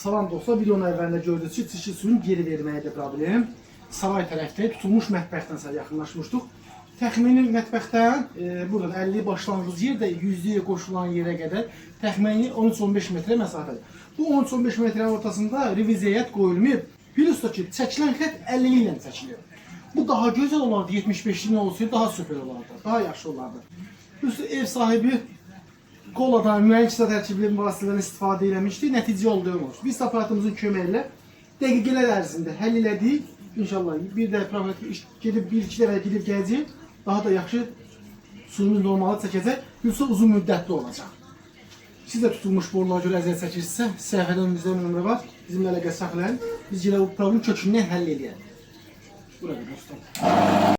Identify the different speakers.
Speaker 1: Salam dostlar, videonun əvvəlində gördünüz ki, çirkli suyun geri verməyə də problem. Saray tərəfdə tutulmuş mətbəxdən yaxınlaşmışdıq. Təxmini mətbəxdən buradan 50 başlanğıc yerdə 100-yə qoşulan yerə qədər təxmini 13-15 metrə məsafədir. Bu 13-15 metrin ortasında reviziyat qoyulmayıb. Bilirsiniz ki, çəkilən xətt 50 ilə çəkilir. Bu daha gözəl olardı, 75-li olsaydı daha süper olardı, daha yaxşı olardı. Bilirsiniz, ev sahibi koladan, müəyyən kisə tərkibli vasitələrdən istifadə eləmişdi, nəticə oldu olmuş. Biz aparatımızın köməyi ilə dəqiqələr ərzində həll elədik. İnşallah bir də gedib bir-iki dəfə gedib gələcək, daha da yaxşı suyumuz normalı çəkəcək, yoxsa uzun müddətli olacaq. Siz də tutulmuş borulara görə əziyyət çəkirsinizsə, səhifədən bizdə nömrə var, bizimlə əlaqə saxlayın. Biz gələk bu problemi kökündən həll edəyək. Burada dostlar.